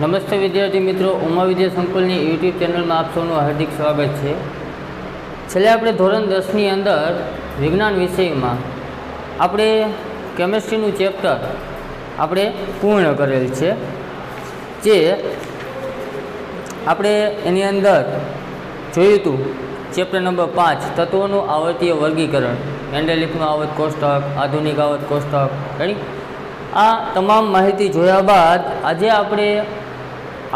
नमस्ते विद्यार्थी मित्रों, उमा विद्या संकुलनी यूट्यूब चैनल में आप सबનું हार्दिक स्वागत है। छेल्ले આપણે ધોરણ 10 ની અંદર વિજ્ઞાન વિષયમાં આપણે કેમિસ્ટ્રીનું ચેપ્ટર આપણે પૂર્ણ કરેલ છે, જે આપણે એની અંદર જોયું હતું ચેપ્ટર નંબર 5 તત્વોનું આવર્તીય વર્ગીકરણ, મેન્ડેલિફનું આવર્ત કોષ્ટક, આધુનિક આવર્ત કોષ્ટક, રેડી। આ તમામ માહિતી જોયા બાદ આજે આપણે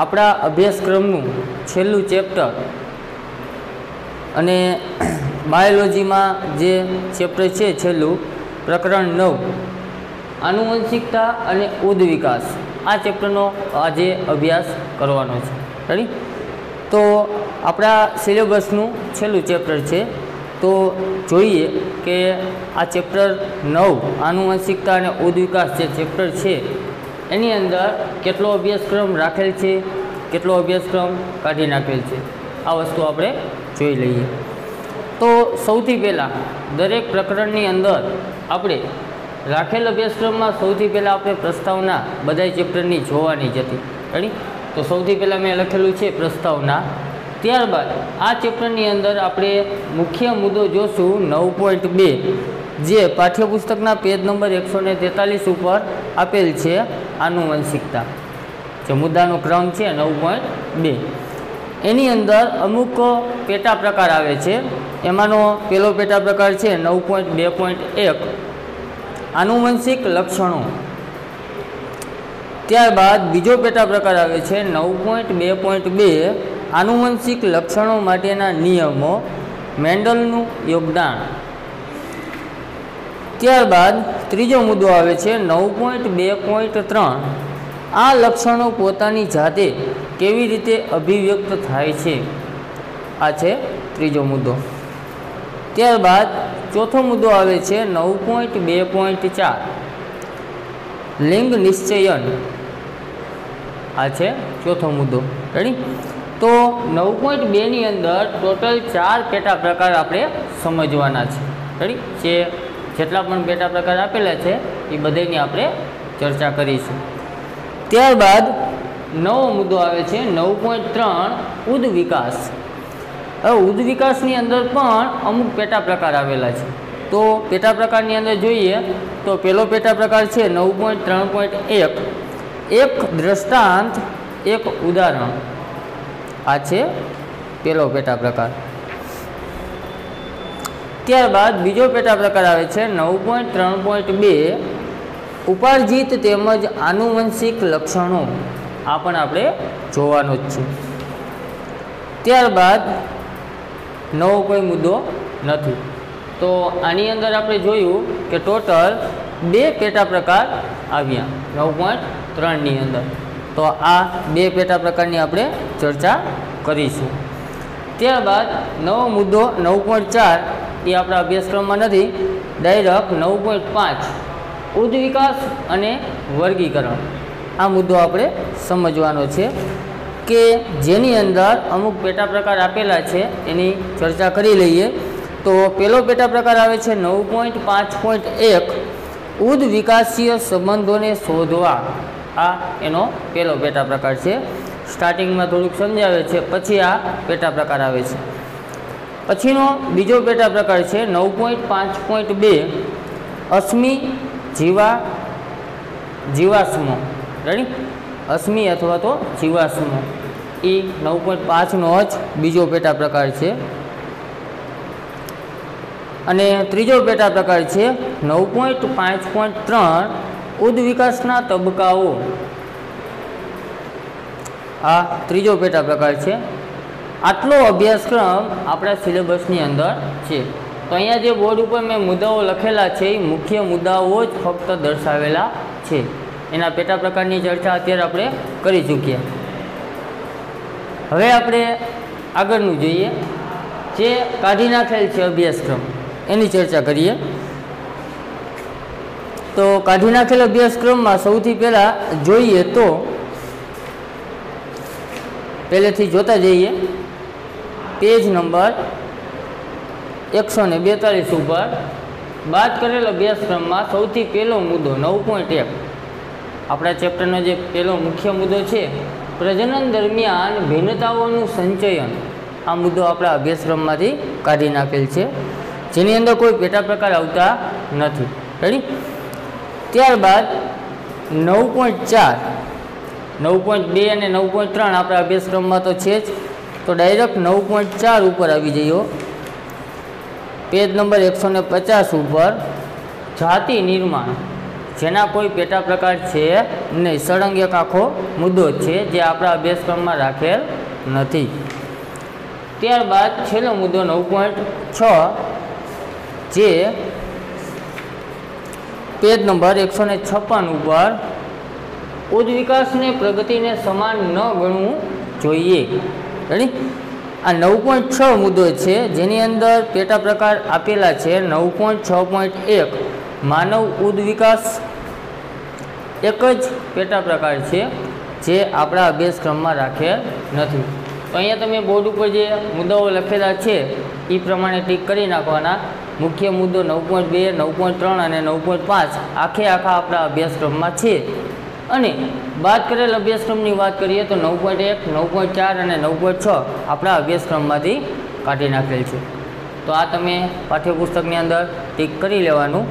આપણા અભ્યાસક્રમનું છેલ્લું ચેપ્ટર અને બાયોલોજીમાં જે ચેપ્ટર છે છેલ્લું પ્રકરણ 9 આનુવંશિકતા અને ઉદ્વિકાસ, આ ચેપ્ટરનો આજે અભ્યાસ કરવાનો છે, રેડી। તો આપણા સિલેબસનું છેલ્લું ચેપ્ટર છે, તો જોઈએ કે આ ચેપ્ટર 9 આનુવંશિકતા અને ઉદ્વિકાસ જે ચેપ્ટર છે એની અંદર કેટલો અભ્યાસક્રમ રાખેલ છે, કેટલો અભ્યાસક્રમ કાઢી નાખેલ છે, આ વસ્તુ આપણે જોઈ લઈએ। તો સૌથી પહેલાં દરેક પ્રકરણની અંદર આપણે રાખેલ અભ્યાસક્રમમાં સૌથી પહેલાં આપણે પ્રસ્તાવના બધાય ચેપ્ટરની જોવાની જ હતી, રેડી। તો સૌથી પહેલાં મેં લખેલું છે પ્રસ્તાવના, ત્યારબાદ આ ચેપ્ટરની અંદર આપણે મુખ્ય મુદ્દો જોશું 9.2, જે પાઠ્યપુસ્તકના પેજ નંબર 143 ઉપર આપેલ છે, આનુવંશિકતા જે મુદ્દાનો ક્રમ છે 9.2। એની અંદર અમુક પેટા પ્રકાર આવે છે, એમાંનો પહેલો પેટા પ્રકાર છે 9.2.1 આનુવંશિક લક્ષણો। ત્યારબાદ બીજો પેટા પ્રકાર આવે છે 9.2.2 આનુવંશિક લક્ષણો માટેના નિયમો, મેન્ડલનું યોગદાન। ત્યારબાદ ત્રીજો મુદ્દો આવે છે 9.2.3 આ લક્ષણો પોતાની જાતે કેવી રીતે અભિવ્યક્ત થાય છે, આ છે ત્રીજો મુદ્દો। ત્યારબાદ ચોથો મુદ્દો આવે છે 9.2.4 લિંગ નિશ્ચયન, આ છે ચોથો મુદ્દો, રેડી। તો 9.2 ની અંદર ટોટલ 4 પેટા પ્રકાર આપણે સમજવાના છે, રેડી। જેટલા પણ પેટા પ્રકાર આપેલા છે એ બધાની આપણે ચર્ચા કરીશું। ત્યારબાદ નવો મુદ્દો આવે છે 9.3 ઉદ્વિકાસ। હવે ઉદ્વિકાસની અંદર પણ અમુક પેટા પ્રકાર આવેલા છે, તો પેટા પ્રકારની અંદર જોઈએ તો પહેલો પેટા પ્રકાર છે 9.3.1 એક દ્રષ્ટાંત એક ઉદાહરણ, આ છે પહેલો પેટા પ્રકાર। ત્યારબાદ બીજો પેટા પ્રકાર આવે છે 9.3.2 ઉપાર્જિત તેમજ આનુવંશિક લક્ષણો, આ પણ આપણે જોવાનું જ છે। ત્યારબાદ નવો કોઈ મુદ્દો નથી, તો આની અંદર આપણે જોયું કે ટોટલ 2 પેટા પ્રકાર આવ્યા 9.3 ની અંદર, તો આ 2 પેટા પ્રકારની આપણે ચર્ચા કરીશું। ત્યારબાદ નવો મુદ્દો 9.4 એ આપણા અભ્યાસક્રમમાં નથી, ડાયરેક્ટ 9.5 ઉદ્વિકાસ અને વર્ગીકરણ, આ મુદ્દો આપણે સમજવાનો છે કે જેની અંદર અમુક પેટા પ્રકાર આપેલા છે એની ચર્ચા કરી લઈએ। તો પહેલો પેટા પ્રકાર આવે છે 9.5.1 ઉદ્વિકાસીય સંબંધોને શોધવા, આ એનો પહેલો પેટા પ્રકાર છે। સ્ટાર્ટિંગમાં થોડુંક સમજાવે છે, પછી આ પેટા પ્રકાર આવે છે। પછીનો બીજો પેટા પ્રકાર છે 9.5.2 અશ્મિ જીવાશ્મો, રેડી। અશ્મિ અથવા તો જીવાશ્મો એ 9.5નો જ બીજો પેટા પ્રકાર છે। અને ત્રીજો પેટા પ્રકાર છે 9.5.3 ઉદ્વિકાસના તબક્કાઓ, આ ત્રીજો પેટા પ્રકાર છે। આટલો અભ્યાસક્રમ આપણા સિલેબસની અંદર છે। તો અહીંયા જે બોર્ડ ઉપર મેં મુદ્દાઓ લખેલા છે એ મુખ્ય મુદ્દાઓ જ ફક્ત દર્શાવેલા છે, એના પેટા પ્રકારની ચર્ચા અત્યારે આપણે કરી ચૂક્યા। હવે આપણે આગળનું જોઈએ, જે કાઢી નાખેલ છે અભ્યાસક્રમ, એની ચર્ચા કરીએ। તો કાઢી નાખેલ અભ્યાસક્રમમાં સૌથી પહેલાં જોઈએ તો પહેલેથી જોતા જઈએ, પેજ નંબર 142 ઉપર બાદ કરેલ અભ્યાસક્રમમાં સૌથી પહેલો મુદ્દો 9.1 આપણા ચેપ્ટરનો જે પહેલો મુખ્ય મુદ્દો છે પ્રજનન દરમિયાન ભિન્નતાઓનું સંચયન, આ મુદ્દો આપણા અભ્યાસક્રમમાંથી કાઢી નાખેલ છે, જેની અંદર કોઈ પેટા પ્રકાર આવતા નથી. રેડી. ત્યારબાદ 9.4, 9.2 અને 9.3 આપણા અભ્યાસક્રમમાં તો છે જ, તો ડાયરેક્ટ 9.4 ઉપર આવી જઈએ. પેજ નંબર 150 ઉપર જાતિ નિર્માણ, જેના કોઈ પેટા પ્રકાર છે નહીં, સળંગ એક આખો મુદ્દો છે જે આપણા અભ્યાસક્રમમાં રાખેલ નથી. ત્યારબાદ છેલ્લો મુદ્દો 9.6, જે પેજ નંબર 156 ઉપર ઉદ્વિકાસને પ્રગતિને સમાન ન ગણવું જોઈએ. રેડી. આ 9.6 મુદ્દો છે, જેની અંદર પેટા પ્રકાર આપેલા છે. 9.6.1 માનવ ઉદ્વિકાસ એક જ પેટા પ્રકાર છે જે આપણા અભ્યાસક્રમમાં રાખેલ નથી. તો અહીંયા તમે બોર્ડ ઉપર જે મુદ્દાઓ લખેલા છે એ પ્રમાણે ટીક કરી નાખવાના. મુખ્ય મુદ્દો 9.2, 9.3 અને 9.5 આખે આખા આપણા અભ્યાસક્રમમાં છે. અને બાદ કરેલ અભ્યાસક્રમની વાત કરીએ તો 9.1, 9.4 અને 9.6 આપણા અભ્યાસક્રમમાંથી કાઢી નાખેલ છે. તો આ તમે પાઠ્યપુસ્તકની અંદર ટીક કરી લેવાનું.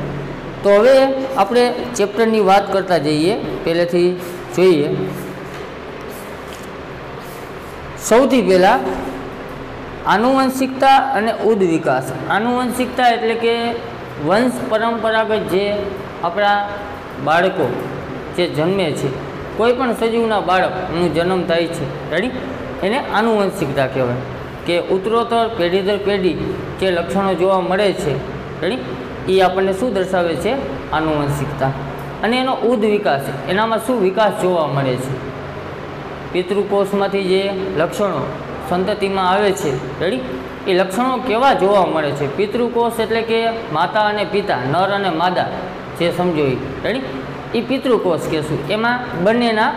તો હવે આપણે ચેપ્ટરની વાત કરતા જઈએ. પહેલેથી જોઈએ. સૌથી પહેલાં આનુવંશિકતા અને ઉદ્વિકાસ. આનુવંશિકતા એટલે કે વંશ પરંપરાગત જે આપણા બાળકો જે જન્મે છે, કોઈ પણ સજીવના બાળકનું જન્મ થાય છે, રેડી, એને આનુવંશિકતા કહેવાય. કે ઉત્તરોત્તર પેઢી દર પેઢી જે લક્ષણો જોવા મળે છે, રેડી, એ આપણને શું દર્શાવે છે? આનુવંશિકતા. અને એનો ઉદ્વિકાસ, એનામાં શું વિકાસ જોવા મળે છે? પિતૃકોષમાંથી જે લક્ષણો સંતતિમાં આવે છે, રેડી, એ લક્ષણો કેવા જોવા મળે છે? પિતૃકોષ એટલે કે માતા અને પિતા, નર અને માદા, જે સમજો એ, રેડી, એ પિતૃકોષ કહેશું. એમાં બંનેના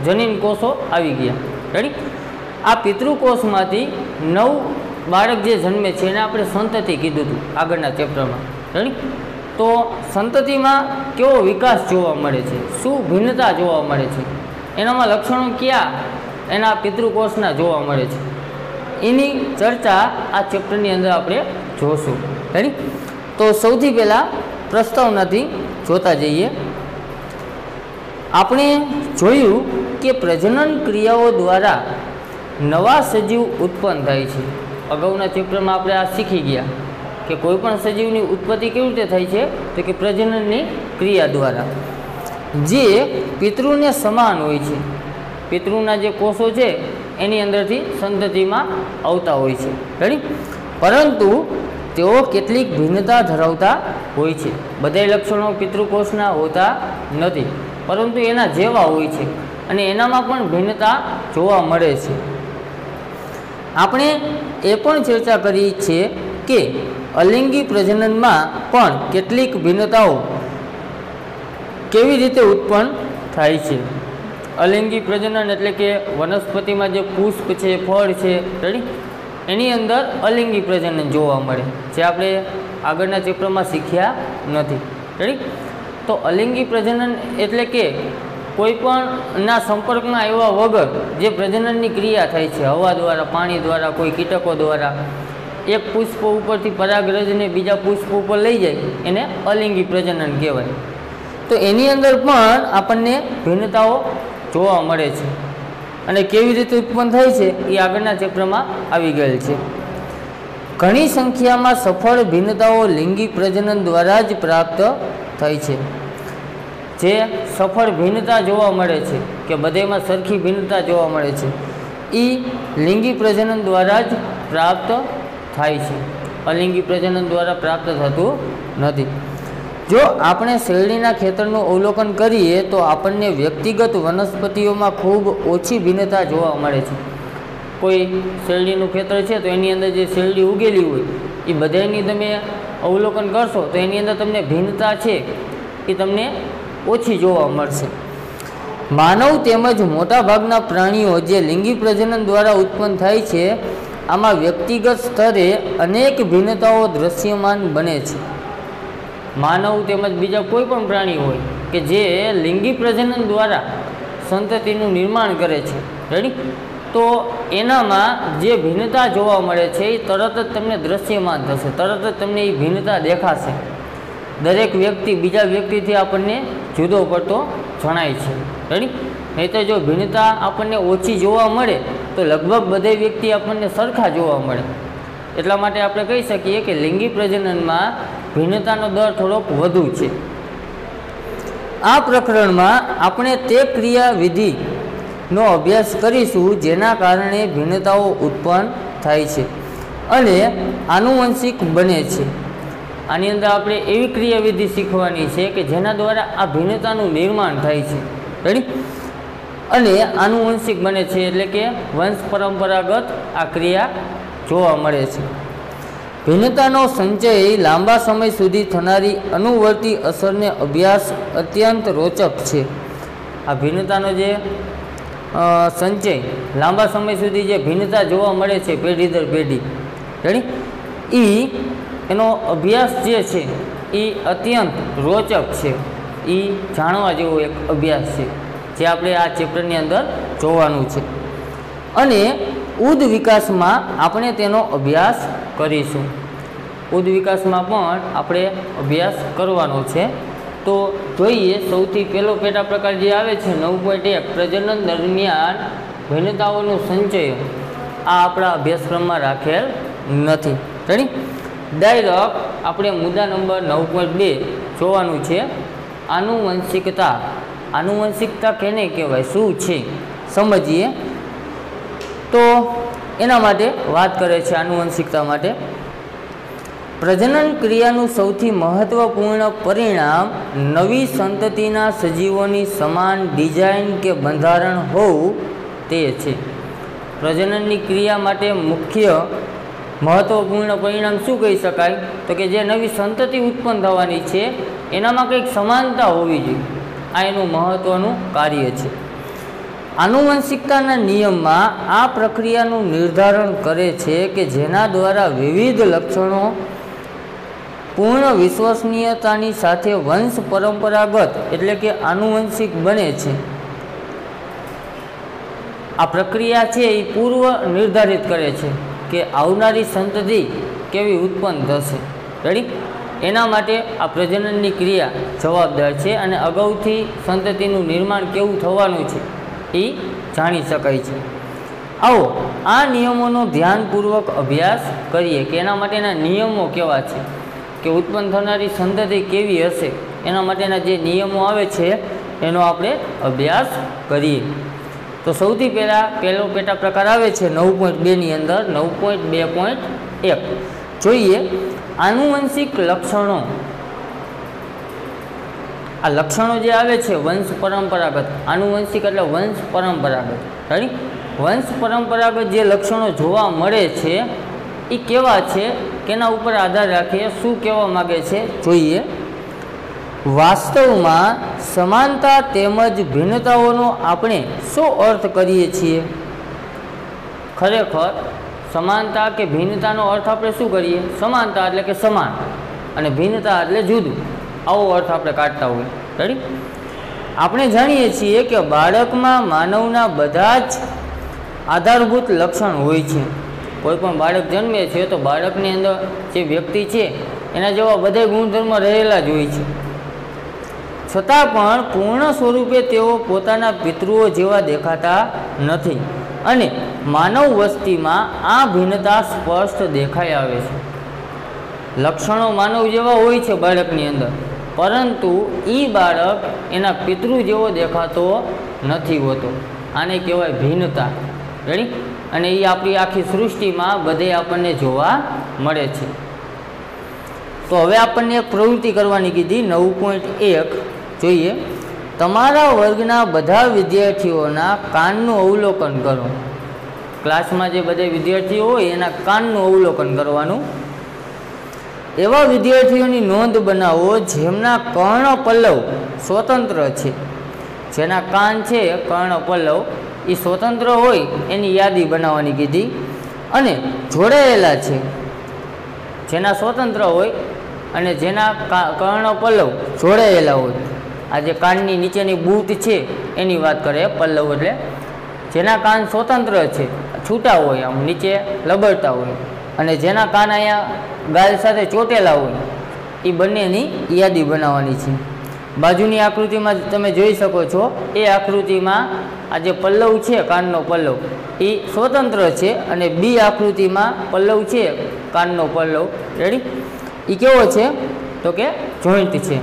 જનીન કોષો આવી ગયા. રેડી. આ પિતૃકોષમાંથી 9 બાળક જે જન્મે છે એને આપણે સંતતિ કીધું હતું આગળના ચેપ્ટરમાં. રેડી. તો સંતતિમાં કેવો વિકાસ જોવા મળે છે, શું ભિન્નતા જોવા મળે છે, એનામાં લક્ષણો ક્યાં એના પિતૃકોષના જોવા મળે છે, એની ચર્ચા આ ચેપ્ટરની અંદર આપણે જોશું. રેડી. તો સૌથી પહેલાં પ્રસ્તાવનાથી જોતા જઈએ. આપણે જોયું કે પ્રજનન ક્રિયાઓ દ્વારા નવા સજીવ ઉત્પન્ન થાય છે. અગાઉના ચેપ્ટરમાં આપણે આ શીખી ગયા કે કોઈ પણ સજીવની ઉત્પત્તિ કેવી રીતે થાય છે? તો કે પ્રજનનની ક્રિયા દ્વારા, જે પિતૃને સમાન હોય છે. પિતૃના જે કોષો છે એની અંદરથી સંતતિમાં આવતા હોય છે. રેડી. પરંતુ તેઓ કેટલીક ભિન્નતા ધરાવતા હોય છે. બધા લક્ષણો પિતૃકોષના હોતા નથી, પરંતુ એના જેવા હોય છે અને એનામાં પણ ભિન્નતા જોવા મળે છે. આપણે એ પણ ચર્ચા કરી છે કે અલિંગી પ્રજનનમાં પણ કેટલીક ભિન્નતાઓ કેવી રીતે ઉત્પન્ન થાય છે. અલિંગી પ્રજનન એટલે કે વનસ્પતિમાં જે પુષ્પ છે, ફળ છે, રેડી, એની અંદર અલિંગી પ્રજનન જોવા મળે, જે આપણે આગળના ચેપ્ટરમાં શીખ્યા નથી. રેડી. તો અલિંગી પ્રજનન એટલે કે કોઈ પણ ના સંપર્કમાં આવ્યા વગર જે પ્રજનનની ક્રિયા થાય છે, હવા દ્વારા, પાણી દ્વારા, કોઈ કીટકો દ્વારા, એક પુષ્પ ઉપરથી પરાગરજને બીજા પુષ્પ ઉપર લઈ જાય, એને અલિંગી પ્રજનન કહેવાય. તો એની અંદર પણ આપણને ભિન્નતાઓ જોવા મળે છે અને કેવી રીતે ઉત્પન્ન થાય છે એ આગળના ચેપ્ટરમાં આવી ગયેલ છે. ઘણી સંખ્યામાં સફળ ભિન્નતાઓ લિંગી પ્રજનન દ્વારા જ પ્રાપ્ત થાય છે. જે સફળ ભિન્નતા જોવા મળે છે કે બધામાં સરખી ભિન્નતા જોવા મળે છે, એ લિંગી પ્રજનન દ્વારા જ પ્રાપ્ત થાય છે. અલિંગી પ્રજનન દ્વારા પ્રાપ્ત થતું નથી. જો આપણે શેરડીના ખેતરનું અવલોકન કરીએ તો આપણને વ્યક્તિગત વનસ્પતિઓમાં ખૂબ ઓછી ભિન્નતા જોવા મળે છે. કોઈ શેરડીનું ખેતર છે તો એની અંદર જે શેરડી ઉગેલી હોય એ બધાની તમે અવલોકન કરશો તો એની અંદર તમને ભિન્નતા છે એ તમને ઓછી જોવા મળશે. માનવ તેમજ મોટાભાગના પ્રાણીઓ જે લિંગી પ્રજનન દ્વારા ઉત્પન્ન થાય છે, આમાં વ્યક્તિગત સ્તરે અનેક ભિન્નતાઓ દૃશ્યમાન બને છે. માનવ તેમજ બીજા કોઈ પણ પ્રાણી હોય કે જે લિંગી પ્રજનન દ્વારા સંતતિનું નિર્માણ કરે છે, રેડી? તો એનામાં જે ભિન્નતા જોવા મળે છે એ તરત જ તમને દ્રશ્યમાન થશે, તરત જ તમને એ ભિન્નતા દેખાશે. દરેક વ્યક્તિ બીજા વ્યક્તિથી આપણને જુદો પડતો જણાય છે, રેડી? નહીં તો જો ભિન્નતા આપણને ઓછી જોવા મળે તો લગભગ બધા વ્યક્તિ આપણને સરખા જોવા મળે. એટલા માટે આપણે કહી શકીએ કે લિંગી પ્રજનનમાં ભિન્નતાનો દર થોડોક વધુ છે. આ પ્રકરણમાં આપણે તે ક્રિયાવિધિનો અભ્યાસ કરીશું જેના કારણે ભિન્નતાઓ ઉત્પન્ન થાય છે અને આનુવંશિક બને છે. આની અંદર આપણે એવી ક્રિયાવિધિ શીખવાની છે કે જેના દ્વારા આ ભિન્નતાનું નિર્માણ થાય છે, રેડી? અને આનુવંશિક બને છે, એટલે કે વંશ પરંપરાગત આ ક્રિયા જોવા મળે છે. ભિન્નતાનો સંચય લાંબા સમય સુધી થનારી અનુવર્તી અસરને અભ્યાસ અત્યંત રોચક છે. આ ભિન્નતાનો જે સંચય લાંબા સમય સુધી જે ભિન્નતા જોવા મળે છે પેઢી દર પેઢી, રેડી? એનો અભ્યાસ જે છે એ અત્યંત રોચક છે, એ જાણવા જેવો એક અભ્યાસ છે જે આપણે આ ચેપ્ટરની અંદર જોવાનું છે. અને ઉદ વિકાસમાં આપણે તેનો અભ્યાસ કરીશું. ઉદ વિકાસમાં પણ આપણે અભ્યાસ કરવાનો છે. તો જોઈએ, સૌથી પહેલો પેટા પ્રકાર જે આવે છે 9.1 પ્રજનન દરમિયાન ભિન્નતાઓનું સંચય, આ આપણા અભ્યાસક્રમમાં રાખેલ નથી, રેડી? ડાયરેક્ટ આપણે મુદ્દા નંબર 9.2 જોવાનું છે. આનુવંશિકતા. આનુવંશિકતા કેને કહેવાય, શું છે સમજીએ. તો એના માટે વાત કરે છે આનુવંશિકતા માટે. પ્રજનન ક્રિયાનું સૌથી મહત્ત્વપૂર્ણ પરિણામ નવી સંતતિના સજીવોની સમાન ડિઝાઇન કે બંધારણ હોવું તે છે. પ્રજનનની ક્રિયા માટે મુખ્ય મહત્ત્વપૂર્ણ પરિણામ શું કહી શકાય? તો કે જે નવી સંતતિ ઉત્પન્ન થવાની છે એનામાં કંઈક સમાનતા હોવી જોઈએ. આ એનું મહત્ત્વનું કાર્ય છે. આનુવંશિકતાના નિયમમાં આ પ્રક્રિયાનું નિર્ધારણ કરે છે કે જેના દ્વારા વિવિધ લક્ષણો પૂર્ણ વિશ્વસનીયતાની સાથે વંશ પરંપરાગત એટલે કે આનુવંશિક બને છે. આ પ્રક્રિયા છે એ પૂર્વ નિર્ધારિત કરે છે કે આવનારી સંતતિ કેવી ઉત્પન્ન થશે, રેડી? એના માટે આ પ્રજનનની ક્રિયા જવાબદાર છે અને અગાઉથી સંતતિનું નિર્માણ કેવું થવાનું છે એ જાણી શકાય છે. આવો આ નિયમોનો ધ્યાનપૂર્વક અભ્યાસ કરીએ કે એના માટેના નિયમો કેવા છે, કે ઉત્પન્ન થનારી સંતતિ કેવી હશે, એના માટેના જે નિયમો આવે છે એનો આપણે અભ્યાસ કરીએ. તો સૌથી પહેલો પેટા પ્રકાર આવે છે 9.2ની અંદર 9.2.1 જોઈએ. આનુવંશિક લક્ષણો. આ લક્ષણો જે આવે છે વંશ પરંપરાગત, આનુવંશિક એટલે વંશ પરંપરાગત, રાઈટ? વંશ પરંપરાગત જે લક્ષણો જોવા મળે છે એ કેવા છે કેના ઉપર આધાર રાખીએ શું કહેવા માગે છે જોઈએ. વાસ્તવમાં સમાનતા તેમજ ભિન્નતાઓનો આપણે શું અર્થ કરીએ છીએ? ખરેખર સમાનતા કે ભિન્નતાનો અર્થ આપણે શું કરીએ? સમાનતા એટલે કે સમાન અને ભિન્નતા એટલે જુદું, આવો અર્થ આપણે કાઢતા હોય, રેડી? આપણે જાણીએ છીએ કે બાળકમાં માનવના બધા જ આધારભૂત લક્ષણ હોય છે. કોઈ પણ બાળક જન્મે છે તો બાળકની અંદર જે વ્યક્તિ છે એના જેવા બધા ગુણધર્મ રહેલા જ હોય છે. છતાં પણ પૂર્ણ સ્વરૂપે તેઓ પોતાના પિતૃઓ જેવા દેખાતા નથી અને માનવ વસ્તીમાં આ ભિન્નતા સ્પષ્ટ દેખાઈ આવે છે. લક્ષણો માનવ જેવા હોય છે બાળકની અંદર, પરંતુ એ બાળક એના પિતૃ જેવો દેખાતો નથી હોતો. આને કહેવાય ભિન્નતા, રેડી? અને એ આપણી આખી સૃષ્ટિમાં બધે આપણને જોવા મળે છે. તો હવે આપણને એક પ્રવૃત્તિ કરવાની કીધી 9.1 જોઈએ. તમારા વર્ગના બધા વિદ્યાર્થીઓના કાનનું અવલોકન કરો. ક્લાસમાં જે બધા વિદ્યાર્થીઓ હોય એના કાનનું અવલોકન કરવાનું. એવા વિદ્યાર્થીઓની નોંધ બનાવો જેમના કર્ણપલ્લવ સ્વતંત્ર છે. જેના કાન છે કર્ણપલ્લવ એ સ્વતંત્ર હોય એની યાદી બનાવવાની કીધી. અને જોડાયેલા છે, જેના સ્વતંત્ર હોય અને જેના કર્ણપલ્લવ જોડાયેલા હોય, આ જે કાનની નીચેની બૂટ છે એની વાત કરે પલ્લવ, એટલે જેના કાન સ્વતંત્ર છે, છૂટા હોય, આમ નીચે લબડતા હોય, અને જેના કાન અહીંયા ગાલ સાથે ચોટેલા હોય, એ બંનેની યાદી બનાવવાની છે. બાજુની આકૃતિમાં તમે જોઈ શકો છો, એ આકૃતિમાં આ જે પલ્લવ છે, કાનનો પલ્લવ, એ સ્વતંત્ર છે, અને બી આકૃતિમાં પલ્લવ છે, કાનનો પલ્લવ, રેડી, એ કેવો છે તો કે જોઈન્ટ છે.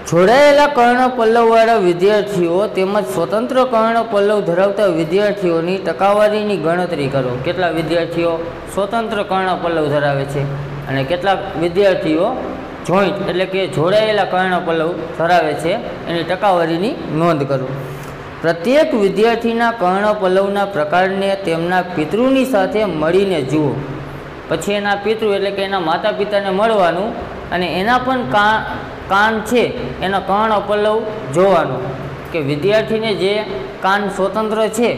જોડાયેલા કર્ણ પલ્લવવાળા વિદ્યાર્થીઓ તેમજ સ્વતંત્ર કર્ણ પલ્લવ ધરાવતા વિદ્યાર્થીઓની ટકાવારીની ગણતરી કરો. કેટલા વિદ્યાર્થીઓ સ્વતંત્ર કર્ણ પલ્લવ ધરાવે છે અને કેટલાક વિદ્યાર્થીઓ જોઈન્ટ એટલે કે જોડાયેલા કર્ણ પલ્લવ ધરાવે છે, એની ટકાવારીની નોંધ કરો. પ્રત્યેક વિદ્યાર્થીના કર્ણ પલ્લવના પ્રકારને તેમના પિતૃની સાથે મળીને જુઓ. પછી એના પિતૃ એટલે કે એના માતા પિતાને મળવાનું અને એના પણ કાન છે એનો કર્ણ પલ્લવ જોવાનો, કે વિદ્યાર્થીને જે કાન સ્વતંત્ર છે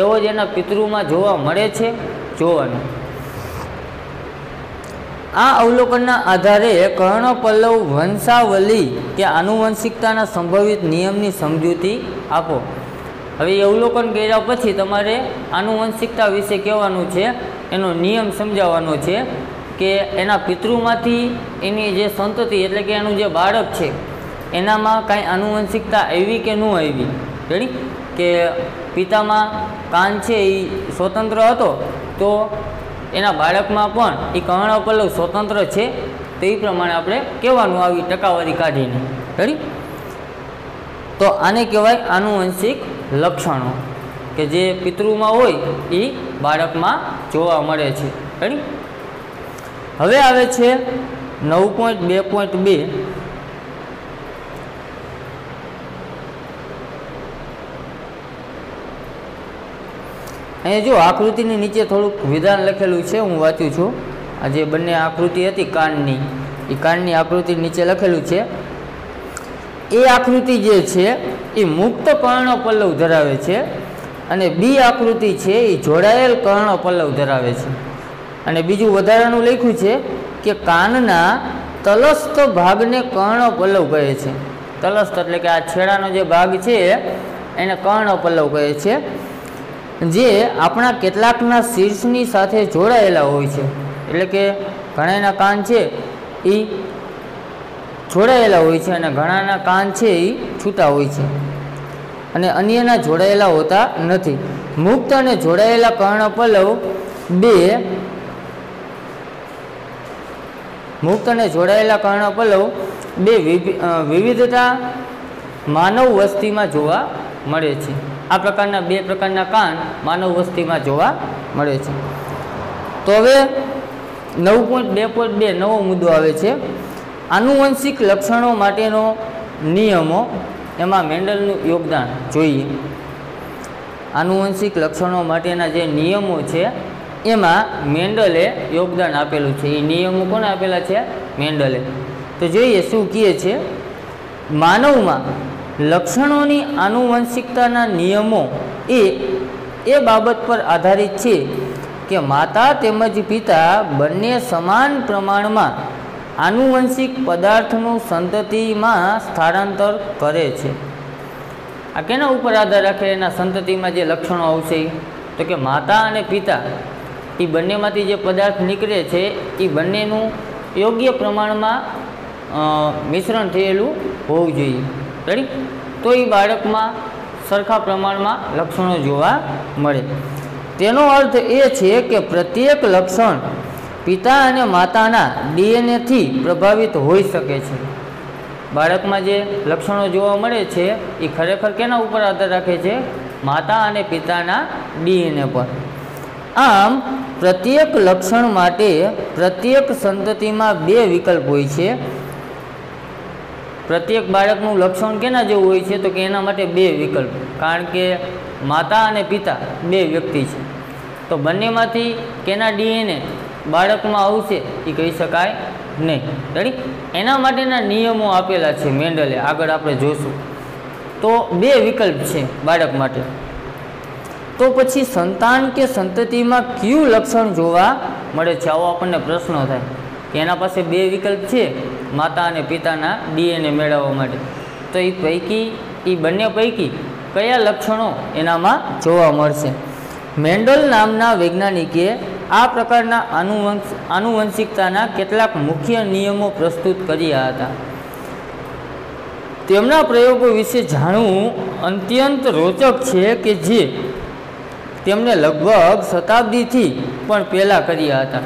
એવો જ એના પિતૃમાં જોવા મળે છે, જોવાનું. આ અવલોકનના આધારે કર્ણ પલ્લવ વંશાવલી કે આનુવંશિકતાના સંભવિત નિયમની સમજૂતી આપો. હવે એ અવલોકન કર્યા પછી તમારે આનુવંશિકતા વિશે કહેવાનું છે, એનો નિયમ સમજાવવાનો છે કે એના પિતૃમાંથી એની જે સંતતિ એટલે કે એનું જે બાળક છે એનામાં કાંઈ આનુવંશિકતા આવી કે ન આવી. રેડી, કે પિતામાં કાન છે એ સ્વતંત્ર હતો તો એના બાળકમાં પણ એ કર્ણ પલ્લવ સ્વતંત્ર છે, તો એ પ્રમાણે આપણે કહેવાનું આવી ટકાવારી કાઢીને. રેડી, તો આને કહેવાય આનુવંશિક લક્ષણો, કે જે પિતૃમાં હોય એ બાળકમાં જોવા મળે છે. રેડી, હવે આવે છે 9.2.2. અહીંયા જો આકૃતિની નીચે થોડુંક વિધાન લખેલું છે, હું વાંચું છું. આ જે બંને આકૃતિ હતી કાનની, એ કાનની આકૃતિ નીચે લખેલું છે, એ આકૃતિ જે છે એ મુક્ત કર્ણ પલ્લવ ધરાવે છે, અને બી આકૃતિ છે એ જોડાયેલ કર્ણ પલ્લવ ધરાવે છે. અને બીજું વધારાનું લખ્યું છે કે કાનના તલસ્થ ભાગને કર્ણ પલ્લવ કહે છે. તલસ્થ એટલે કે આ છેડાનો જે ભાગ છે એને કર્ણ પલ્લવ કહે છે, જે આપણા કેટલાકના શીર્ષની સાથે જોડાયેલા હોય છે. એટલે કે ઘણાના કાન છે એ જોડાયેલા હોય છે અને ઘણાના કાન છે એ છૂટા હોય છે, અને અન્યના જોડાયેલા હોતા નથી. મુક્ત અને જોડાયેલા કર્ણ પલ્લવ બે વિવિધતા માનવ વસ્તીમાં જોવા મળે છે. આ પ્રકારના બે પ્રકારના કાન માનવ વસ્તીમાં જોવા મળે છે. તો હવે 9.2.2 નવો મુદ્દો આવે છે, આનુવંશિક લક્ષણો માટેનો નિયમો. એમાં મેન્ડલનું યોગદાન જોઈએ. આનુવંશિક લક્ષણો માટેના જે નિયમો છે એમાં મેન્ડલે યોગદાન આપેલું છે. એ નિયમો કોને આપેલા છે? મેન્ડલે. તો જોઈએ શું કહે છે. માનવમાં લક્ષણોની આનુવંશિકતાના નિયમો એ બાબત પર આધારિત છે કે માતા તેમજ પિતા બંને સમાન પ્રમાણમાં આનુવંશિક પદાર્થનું સંતતિમાં સ્થળાંતર કરે છે. આ કેના ઉપર આધાર રાખે એના સંતતિમાં જે લક્ષણો આવશે? તો કે માતા અને પિતા એ બંનેમાંથી જે પદાર્થ નીકળે છે એ બંનેનું યોગ્ય પ્રમાણમાં મિશ્રણ થયેલું હોવું જોઈએ. રેડી, તો એ બાળકમાં સરખા પ્રમાણમાં લક્ષણો જોવા મળે. તેનો અર્થ એ છે કે પ્રત્યેક લક્ષણ પિતા અને માતાના ડીએનએથી પ્રભાવિત હોઈ શકે છે. બાળકમાં જે લક્ષણો જોવા મળે છે એ ખરેખર કેના ઉપર આધાર રાખે છે? માતા અને પિતાના ડીએનએ પર. આમ પ્રત્યેક લક્ષણ માટે પ્રત્યેક સંતતિમાં બે વિકલ્પ હોય છે. પ્રત્યેક બાળકનું લક્ષણ કેના જેવું હોય છે? તો કે એના માટે બે વિકલ્પ, કારણ કે માતા અને પિતા બે વ્યક્તિ છે, તો બંનેમાંથી કેના ડીએનએ બાળકમાં આવશે એ કહી શકાય નહીં. રેડી, એના માટેના નિયમો આપેલા છે મેન્ડલે, આગળ આપણે જોશું. તો બે વિકલ્પ છે બાળક માટે. તો પછી સંતાન કે સંતતિમાં કયું લક્ષણ જોવા મળે છે? આવો આપણને પ્રશ્ન થાય કે એના પાસે બે વિકલ્પ છે માતા અને પિતાના DNA મેળવવા માટે, તો એ પૈકી એ બંને પૈકી કયા લક્ષણો એનામાં જોવા મળશે? મેન્ડલ નામના વૈજ્ઞાનિકે આ પ્રકારના આનુવંશિકતાના કેટલાક મુખ્ય નિયમો પ્રસ્તુત કર્યા હતા. તેમના પ્રયોગો વિશે જાણવું અત્યંત રોચક છે કે જે તેમણે લગભગ શતાબ્દીથી પણ પહેલાં કર્યા હતા.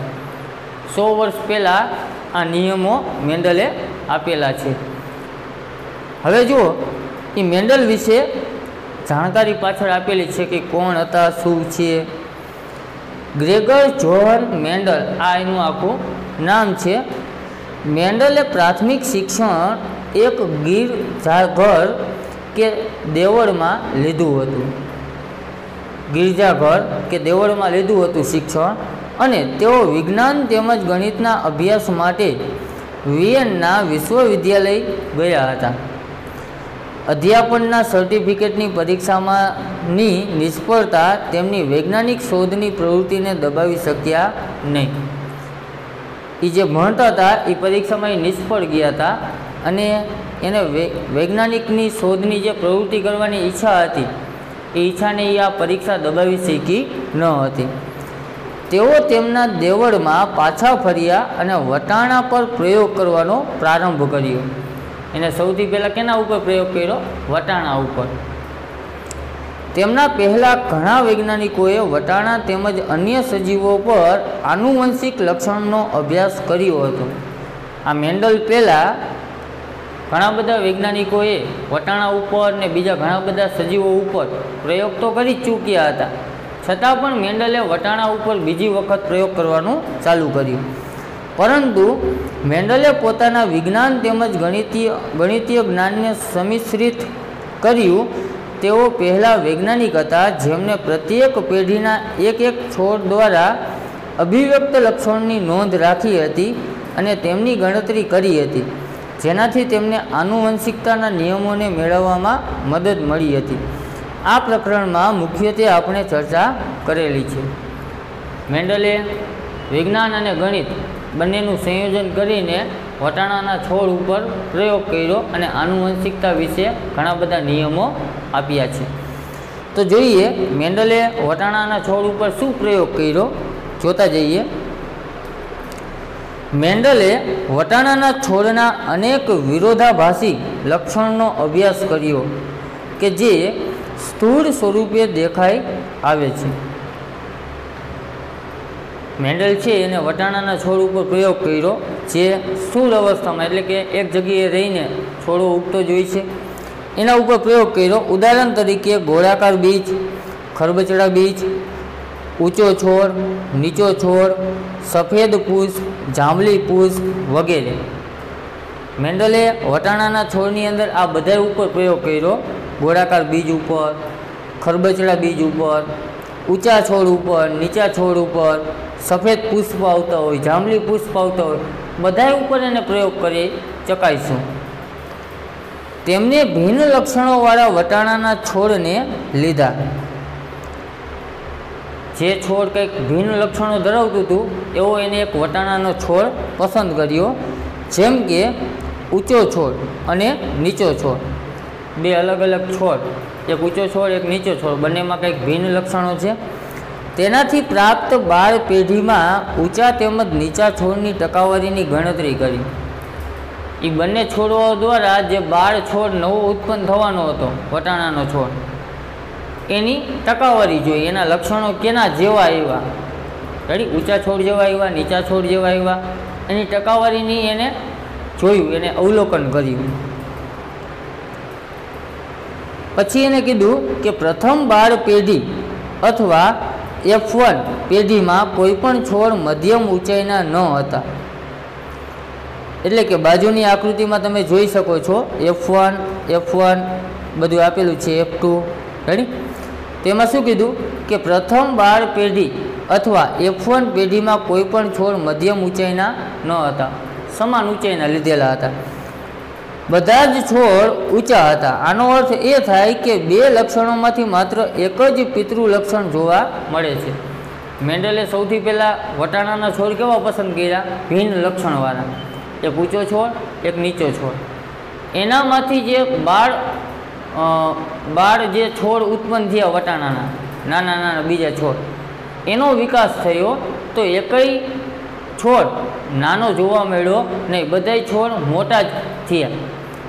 100 વર્ષ પહેલાં આ નિયમો મેન્ડલે આપેલા છે. હવે જુઓ, એ મેન્ડલ વિશે જાણકારી પાછળ આપેલી છે કે કોણ હતા, શું છે. ગ્રેગર જોહન મેન્ડલ, આ એનું આખું નામ છે. મેન્ડલે પ્રાથમિક શિક્ષણ એક ગિરજાઘર કે દેવળમાં લીધું હતું. ગિરજાઘર કે દેવળમાં લીધું હતું શિક્ષણ, અને તેઓ વિજ્ઞાન તેમજ ગણિતના અભ્યાસ માટે વિયેનના વિશ્વવિદ્યાલય ગયા હતા. અધ્યાપનના સર્ટિફિકેટની પરીક્ષામાંની નિષ્ફળતા તેમની વૈજ્ઞાનિક શોધની પ્રવૃત્તિને દબાવી શક્યા નહીં. એ જે ભણતા હતા એ પરીક્ષામાં એ નિષ્ફળ ગયા હતા, અને એને વૈજ્ઞાનિકની શોધની જે પ્રવૃત્તિ કરવાની ઈચ્છા હતી એ ઈચ્છાને એ આ પરીક્ષા દબાવી શકી ન હતી. તેઓ તેમના દેવળમાં પાછા ફર્યા અને વટાણા પર પ્રયોગ કરવાનો પ્રારંભ કર્યો. એને સૌથી પહેલાં કેના ઉપર પ્રયોગ કર્યો? વટાણા ઉપર. તેમના પહેલાં ઘણા વૈજ્ઞાનિકોએ વટાણા તેમજ અન્ય સજીવો પર આનુવંશિક લક્ષણનો અભ્યાસ કર્યો હતો. આ મેન્ડલ પહેલાં ઘણા બધા વૈજ્ઞાનિકોએ વટાણા ઉપર ને બીજા ઘણા બધા સજીવો ઉપર પ્રયોગ તો કરી જ ચૂક્યા હતા, છતાં પણ મેન્ડલે વટાણા ઉપર બીજી વખત પ્રયોગ કરવાનું ચાલુ કર્યું. પરંતુ મેન્ડલે પોતાના વિજ્ઞાન તેમજ ગણિતીય જ્ઞાનને સંમિશ્રિત કર્યું. તેઓ પહેલાં વૈજ્ઞાનિક હતા જેમણે પ્રત્યેક પેઢીના એક છોડ દ્વારા અભિવ્યક્ત લક્ષણોની નોંધ રાખી હતી અને તેમની ગણતરી કરી હતી, જેનાથી તેમને આનુવંશિકતાના નિયમોને મેળવવામાં મદદ મળી હતી. આ પ્રકરણમાં મુખ્યત્વે આપણે ચર્ચા કરેલી છે. મેન્ડલે વિજ્ઞાન અને ગણિત બંનેનું સંયોજન કરીને વટાણાના છોડ ઉપર પ્રયોગ કર્યો અને આનુવંશિકતા વિશે ઘણા બધા નિયમો આપ્યા છે. તો જોઈએ મેન્ડલે વટાણાના છોડ ઉપર શું પ્રયોગ કર્યો, જોતા જઈએ. મેન્ડલે વટાણાના છોડના અનેક વિરોધાભાસી લક્ષણોનો અભ્યાસ કર્યો કે જે સ્થૂળ સ્વરૂપે દેખાઈ આવે છે. મેન્ડલ છે એને વટાણાના છોડ ઉપર પ્રયોગ કર્યો જે સ્થૂળ અવસ્થામાં, એટલે કે એક જગ્યાએ રહીને છોડો ઉગતો જ હોય છે, એના ઉપર પ્રયોગ કર્યો. ઉદાહરણ તરીકે ગોળાકાર બીજ, ખરબચડા બીજ, ઊંચો છોડ, નીચો છોડ, સફેદ પુષ્પ, જાંબલી પુષ્પ વગેરે. મેન્ડલે વટાણાના છોડની અંદર આ બધા ઉપર પ્રયોગ કર્યો. ગોળાકાર બીજ ઉપર, ખરબચડા બીજ ઉપર, ઊંચા છોડ ઉપર, નીચા છોડ ઉપર, સફેદ પુષ્પ આવતા હોય, જાંબલી પુષ્પ આવતા હોય, બધા ઉપર એને પ્રયોગ કરી ચકાઈશું. તેમને ભિન્ન લક્ષણોવાળા વટાણાના છોડને લીધા. જે છોડ કંઈક ભિન્ન લક્ષણો ધરાવતું હતું એવો એને એક વટાણાનો છોડ પસંદ કર્યો, જેમ કે ઊંચો છોડ અને નીચો છોડ, બે અલગ અલગ છોડ, એક ઊંચો છોડ એક નીચો છોડ, બંનેમાં કંઈક ભિન્ન લક્ષણો છે. તેનાથી પ્રાપ્ત બાળ પેઢીમાં ઊંચા તેમજ નીચા છોડની ટકાવારીની ગણતરી કરી. એ બંને છોડો દ્વારા જે બાળ છોડ નવો ઉત્પન્ન થવાનો હતો વટાણાનો છોડ, એની ટકાવારી જોઈ, એના લક્ષણો કેના જેવા આવ્યા, રેડી, ઊંચા છોડ જેવા આવ્યા, નીચા છોડ જેવા આવ્યા, એની ટકાવારીની એને જોયું, એને અવલોકન કર્યું. પછી એને કીધું કે પ્રથમ બાળ પેઢી અથવા F1 પેઢીમાં કોઈપણ છોડ મધ્યમ ઊંચાઈના ન હતા. એટલે કે બાજુની આકૃતિમાં તમે જોઈ શકો છો F1 બધું આપેલું છે, F2, રેડી. તેમાં શું કીધું કે પ્રથમ બાળ પેઢી અથવા F1 પેઢીમાં કોઈપણ છોડ મધ્યમ ઊંચાઈના ન હતા, સમાન ઊંચાઈના લીધેલા હતા. બધા જ છોડ ઊંચા હતા. આનો અર્થ એ થાય કે બે લક્ષણોમાંથી માત્ર એક જ પિતૃ લક્ષણ જોવા મળે છે. મેન્ડલે સૌથી પહેલાં વટાણાના છોડ કેવા પસંદ કર્યા? ભિન્ન લક્ષણવાળા, એક ઊંચો છોડ, એક નીચો છોડ. એનામાંથી જે બાળ જે છોડ ઉત્પન્ન થયા વટાણાના, નાના નાના બીજા છોડ, એનો વિકાસ થયો. તો એકય છોડ નાનો જોવા મળ્યો નહીં, બધાય છોડ મોટા જ થયા.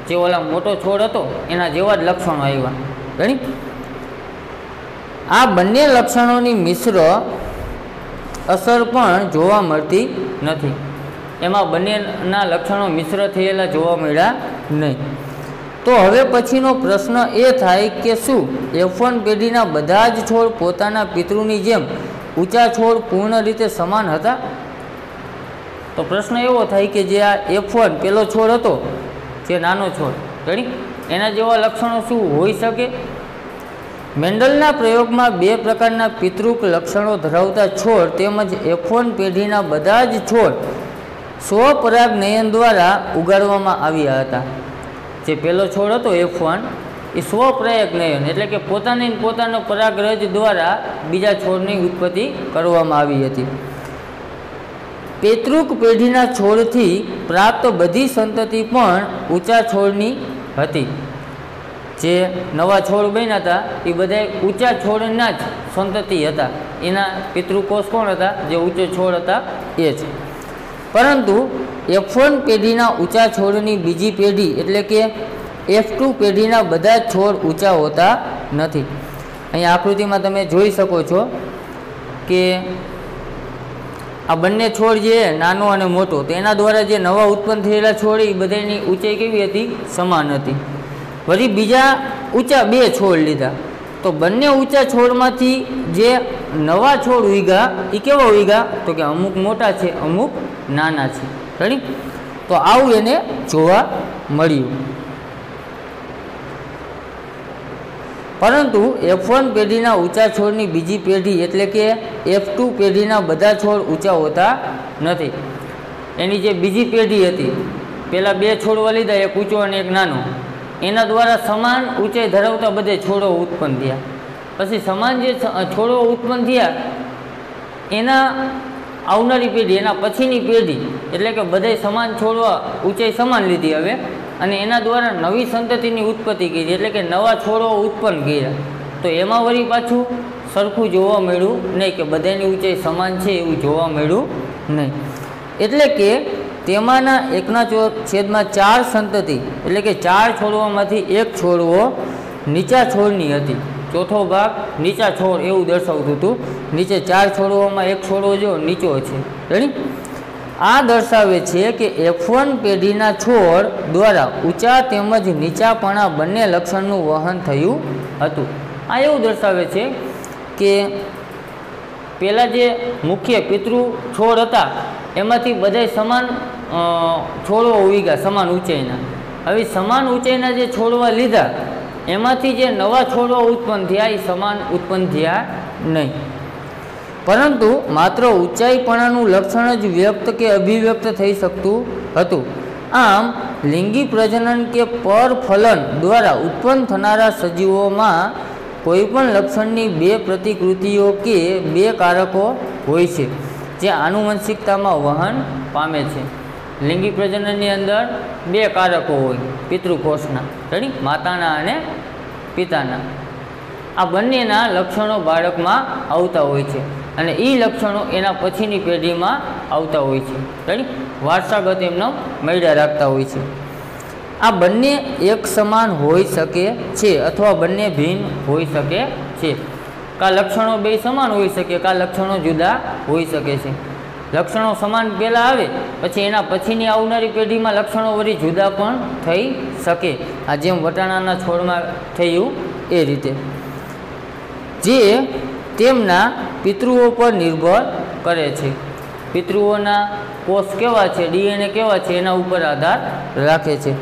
જે ઓલા મોટો છોડ હતો એના જેવા જ લક્ષણો આવ્યા. ઘણી આ બંને લક્ષણોની મિશ્ર અસર પણ જોવા મળતી નથી. એમાં બંનેના લક્ષણો મિશ્ર થયેલા જોવા મળ્યા નહીં. તો હવે પછીનો પ્રશ્ન એ થાય કે શું F1 પેઢીના બધા જ છોડ પોતાના પિતૃની જેમ ઊંચા છોડ પૂર્ણ રીતે સમાન હતા? તો પ્રશ્ન એવો થાય કે જે આ F1 પેલો છોડ હતો, જે નાનો છોડ, ઘણી એના જેવા લક્ષણો શું હોઈ શકે? મેન્ડલના પ્રયોગમાં બે પ્રકારના પિતૃક લક્ષણો ધરાવતા છોડ તેમજ F1 પેઢીના બધા જ છોડ સ્વપરાગનયન દ્વારા ઉગાડવામાં આવ્યા હતા. જે પહેલો છોડ હતો F1 એ સ્વપરાગનયન એટલે કે પોતાનો પરાગરજ દ્વારા બીજા છોડની ઉત્પત્તિ કરવામાં આવી હતી. પિતૃક પેઢીના છોડથી પ્રાપ્ત બધી સંતતિ પણ ઊંચા છોડની હતી. જે નવા છોડ બન્યા હતા એ બધા ઊંચા છોડના જ સંતતિ હતા. એના પિતૃકોષ કોણ હતા? જે ઊંચો છોડ હતા એ જ. પરંતુ F1 પેઢીના ઊંચા છોડની બીજી પેઢી એટલે કે F2 પેઢીના બધા જ છોડ ઊંચા હોતા નથી. અહીંયા આકૃતિમાં તમે જોઈ શકો છો કે આ બંને છોડ જે નાનો અને મોટો, તો એના દ્વારા જે નવા ઉત્પન્ન થયેલા છોડ એ બધાની ઊંચાઈ કેવી હતી? સમાન હતી. વળી બીજા ઊંચા બે છોડ લીધા, તો બંને ઊંચા છોડમાંથી જે નવા છોડ ઉગ્યા એ કેવા ઉગ્યા? તો કે અમુક મોટા છે, અમુક નાના છે. રેડી? તો આવું એને જોવા મળ્યું. પરંતુ F1 પેઢીના ઊંચા છોડની બીજી પેઢી એટલે કે F2 પેઢીના બધા છોડ ઊંચા હોતા નથી. એની જે બીજી પેઢી હતી, પહેલાં બે છોડવા લીધા, એક ઊંચો અને એક નાનો, એના દ્વારા સમાન ઊંચાઈ ધરાવતા બધે છોડો ઉત્પન્ન થયા. પછી સમાન જે છોડો ઉત્પન્ન થયા એના આવનારી પેઢી, એના પછીની પેઢી એટલે કે બધાય સમાન છોડવા ઊંચાઈ સમાન લીધી હવે, અને એના દ્વારા નવી સંતતિની ઉત્પત્તિ કરી એટલે કે નવા છોડો ઉત્પન્ન કર્યા. તો એમાં વળી પાછું સરખું જોવા મળ્યું નહીં, કે બધાની ઊંચાઈ સમાન છે એવું જોવા મળ્યું નહીં. એટલે કે તેમાંના 1/4 સંતતિ એટલે કે 4 છોડવામાંથી એક છોડવો નીચા છોડની હતી. ચોથો ભાગ નીચા છોડ એવું દર્શાવતું હતું. નીચે 4 છોડવામાં એક છોડવો જો નીચો છે. રેડી? આ દર્શાવે છે કે F1 પેઢીના છોડ દ્વારા ઊંચા તેમજ નીચાપણા બંને લક્ષણનું વહન થયું હતું. આ એવું દર્શાવે છે કે પહેલાં જે મુખ્ય પિતૃ છોડ હતા એમાંથી બધાય સમાન છોડવા ઉગ્યા સમાન ઊંચાઈના. હવે સમાન ઊંચાઈના જે છોડવા લીધા એમાંથી જે નવા છોડવા ઉત્પન્ન થયા એ સમાન ઉત્પન્ન થયા નહીં, પરંતુ માત્ર ઊંચાઈપણાનું લક્ષણ જ વ્યક્ત કે અભિવ્યક્ત થઈ શકતું હતું. આમ લિંગી પ્રજનન કે પરફલન દ્વારા ઉત્પન્ન થનારા સજીવોમાં કોઈપણ લક્ષણની બે પ્રતિકૃતિઓ કે બે કારકો હોય છે જે આનુવંશિકતામાં વહન પામે છે. લિંગી પ્રજનનની અંદર બે કારકો હોય પિતૃકોષના, રેડી? માતાના અને પિતાના. આ બંનેના લક્ષણો બાળકમાં આવતા હોય છે અને એ લક્ષણો એના પછીની પેઢીમાં આવતા હોય છે. રેડી? વારસાગત એમનો મળ્યા રાખતા હોય છે. આ બંને એક સમાન હોઈ શકે છે અથવા બંને ભિન્ન હોઈ શકે છે. કા લક્ષણો બે સમાન હોઈ શકે, કા લક્ષણો જુદા હોઈ શકે છે. લક્ષણો સમાન પહેલાં આવે પછી એના પછીની આવનારી પેઢીમાં લક્ષણો વળી જુદા પણ થઈ શકે. આ જેમ વટાણાના છોડમાં થયું એ રીતે, જે તેમના પિતૃઓ પર નિર્ભર કરે છે. પિતૃઓના કોષ કેવા છે, DNA કેવા છે એના ઉપર આધાર રાખે છે.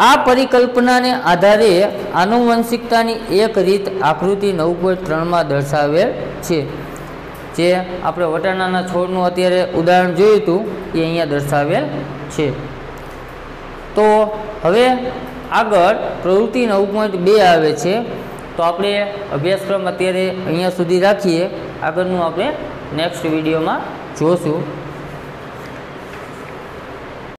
આ પરિકલ્પનાને આધારે આનુવંશિકતાની એક રીત આકૃતિ 9.3માં દર્શાવેલ છે. જે આપણે વટાણાના છોડનું અત્યારે ઉદાહરણ જોયું હતું એ અહીંયા દર્શાવેલ છે. તો હવે આગળ પ્રવૃત્તિ 9.2 આવે છે. તો આપણે અભ્યાસક્રમ અત્યારે અહીંયા સુધી રાખીએ. આગળનું આપણે નેક્સ્ટ વિડીયોમાં જોશું.